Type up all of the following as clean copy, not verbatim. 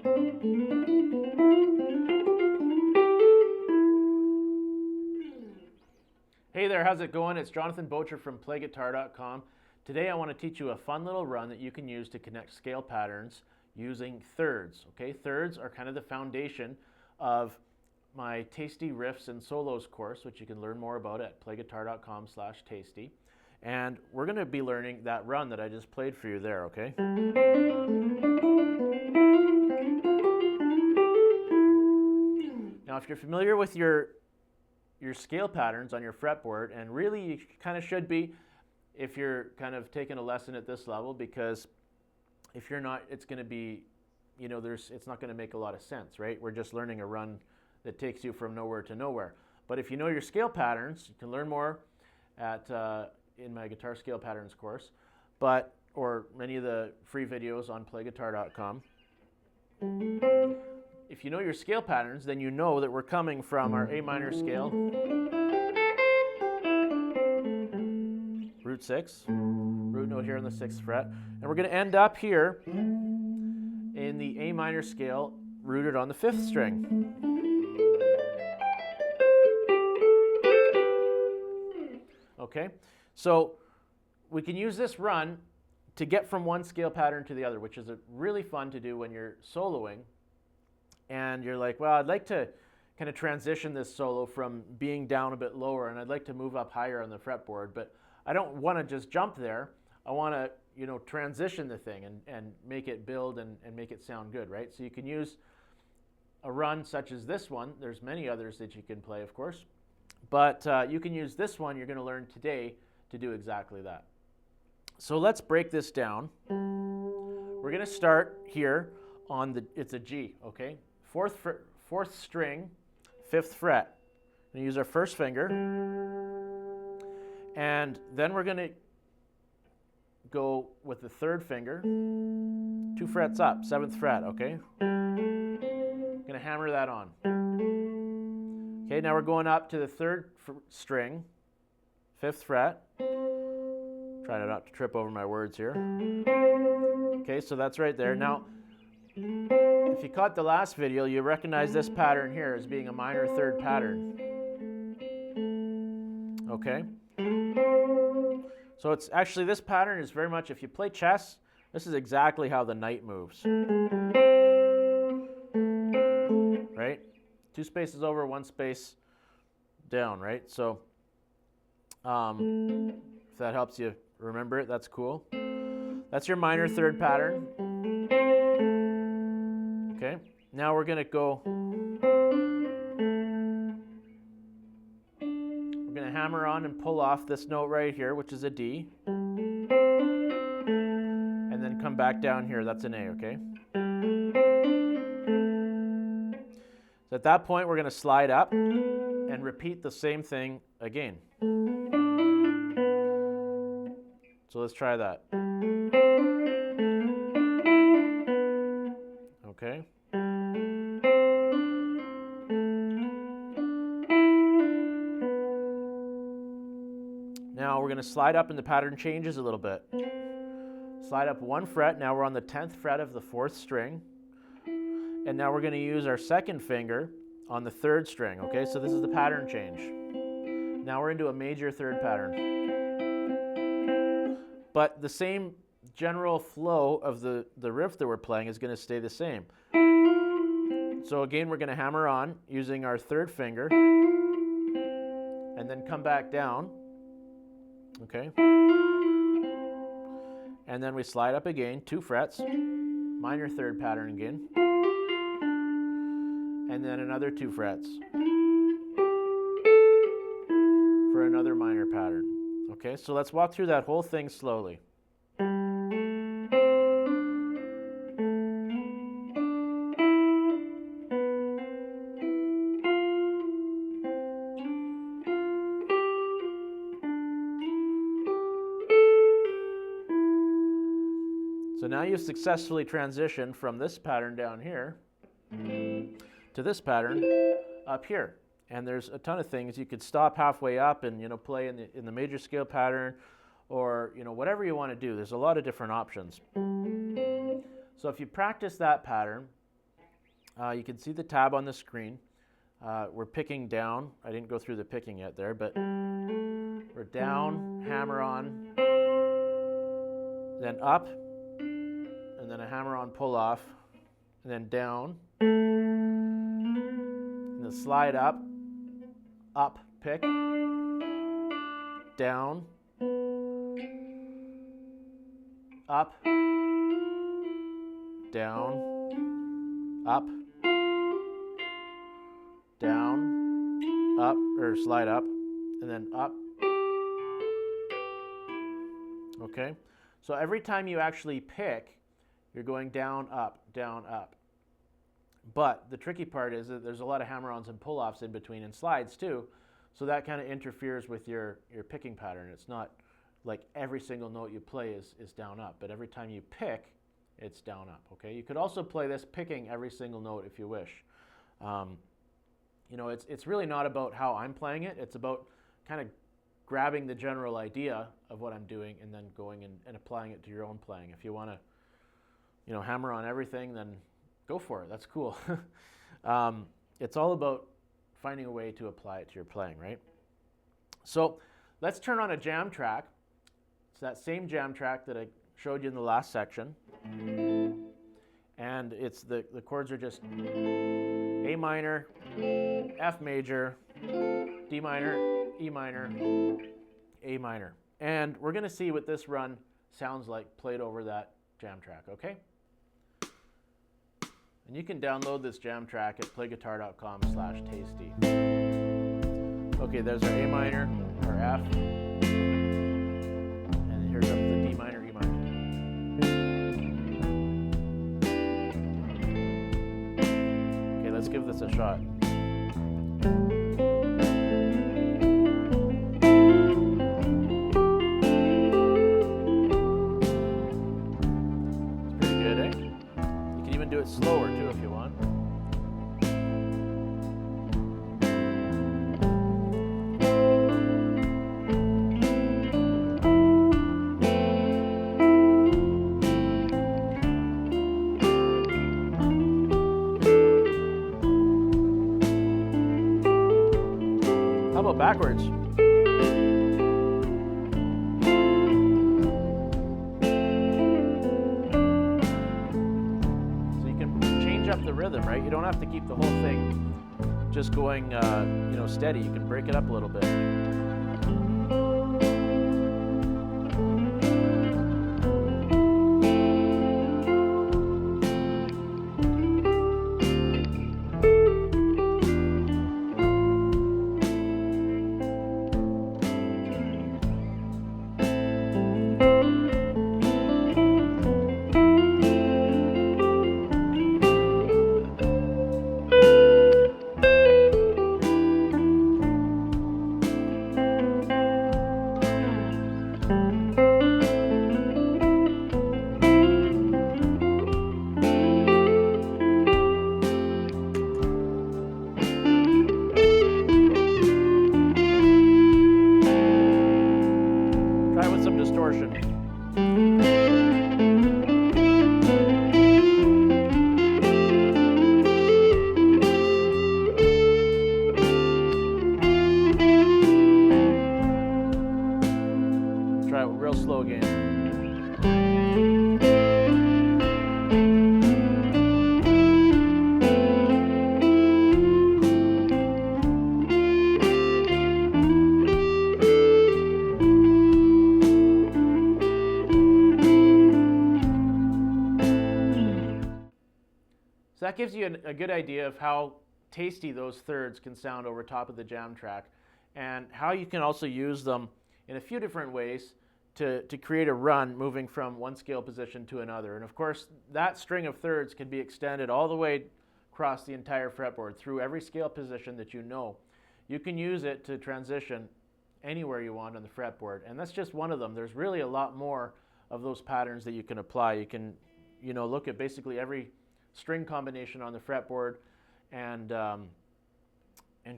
Hey there, how's it going? It's Jonathan Bocher from PlayGuitar.com. Today I want to teach you a fun little run that you can use to connect scale patterns using thirds. Okay, thirds are kind of the foundation of my Tasty Riffs and Solos course, which you can learn more about at PlayGuitar.com/tasty. And we're going to be learning that run that I just played for you there, okay? Now, if you're familiar with your scale patterns on your fretboard, and really you kind of should be if you're kind of taking a lesson at this level, because if you're not, it's going to be, you know, it's not going to make a lot of sense, right? We're just learning a run that takes you from nowhere to nowhere. But if you know your scale patterns, you can learn more at in my guitar scale patterns course, or many of the free videos on PlayGuitar.com. If you know your scale patterns, then you know that we're coming from our A minor scale, root 6, root note here on the 6th fret, and we're going to end up here in the A minor scale rooted on the 5th string. Okay, so we can use this run to get from one scale pattern to the other, which is really fun to do when you're soloing. And you're like, well, I'd like to kind of transition this solo from being down a bit lower, and I'd like to move up higher on the fretboard, but I don't want to just jump there. I want to, you know, transition the thing and make it build and make it sound good, right? So you can use a run such as this one. There's many others that you can play, of course, but you can use this one you're going to learn today to do exactly that. So let's break this down. We're going to start here on it's a G, okay? Fourth string, 5th fret. We're going to use our first finger, and then we're going to go with the 3rd finger, 2 frets up, 7th fret, okay? Going to hammer that on. Okay, now we're going up to the 3rd string, 5th fret. Try not to trip over my words here. Okay, so that's right there. Now, if you caught the last video, you recognize this pattern here as being a minor 3rd pattern. Okay? So it's actually, this pattern is very much, if you play chess, this is exactly how the knight moves. Right? 2 spaces over, 1 space down, right? So if that helps you remember it, that's cool. That's your minor 3rd pattern. Okay, now we're going to go, we're going to hammer on and pull off this note right here, which is a D, and then come back down here, that's an A, okay? So at that point, we're going to slide up and repeat the same thing again. So let's try that. Okay. Now we're going to slide up and the pattern changes a little bit. Slide up 1 fret. Now we're on the 10th fret of the 4th string. And now we're going to use our 2nd finger on the 3rd string. Okay, so this is the pattern change. Now we're into a major 3rd pattern. But the same general flow of the riff that we're playing is going to stay the same. So again, we're going to hammer on using our 3rd finger and then come back down, okay? And then we slide up again, 2 frets, minor 3rd pattern again, and then another 2 frets for another minor pattern. Okay, so let's walk through that whole thing slowly. So now you've successfully transitioned from this pattern down here to this pattern up here. And there's a ton of things. You could stop halfway up and, you know, play in the major scale pattern, or, you know, whatever you want to do. There's a lot of different options. So if you practice that pattern, You can see the tab on the screen. We're picking down. I didn't go through the picking yet there, but we're down, hammer on, then up, and then a hammer on pull off, and then down, and then slide up, up, pick, down, up, down, up, down, up, or slide up, and then up. Okay, so every time you actually pick, you're going down, up, down, up. But the tricky part is that there's a lot of hammer-ons and pull-offs in between, and slides too, so that kind of interferes with your picking pattern. It's not like every single note you play is down, up, but every time you pick, it's down, up, okay? You could also play this picking every single note if you wish. You know, it's really not about how I'm playing it. It's about kind of grabbing the general idea of what I'm doing and then going and applying it to your own playing. If you want to, you know, hammer on everything, then go for it. That's cool. It's all about finding a way to apply it to your playing, right? So let's turn on a jam track. It's that same jam track that I showed you in the last section. And it's the chords are just A minor, F major, D minor, E minor, A minor. And we're going to see what this run sounds like played over that jam track, okay? And you can download this jam track at PlayGuitar.com/tasty. Okay, there's our A minor, our F, and here comes the D minor, E minor. Okay, let's give this a shot. Do it slower too if you want. How about backwards? Up the rhythm, right? You don't have to keep the whole thing just going, you know, steady. You can break it up a little bit. Try it real slow again. So that gives you a good idea of how tasty those thirds can sound over top of the jam track, and how you can also use them in a few different ways to create a run moving from one scale position to another. And of course, that string of thirds can be extended all the way across the entire fretboard through every scale position that you know. You can use it to transition anywhere you want on the fretboard, and that's just one of them. There's really a lot more of those patterns that you can apply. You can, you know, look at basically every string combination on the fretboard and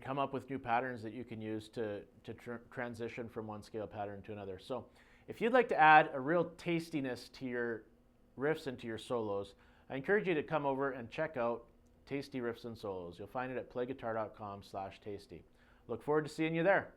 come up with new patterns that you can use to transition from one scale pattern to another. So if you'd like to add a real tastiness to your riffs and to your solos, I encourage you to come over and check out Tasty Riffs and Solos. You'll find it at PlayGuitar.com/tasty. Look forward to seeing you there.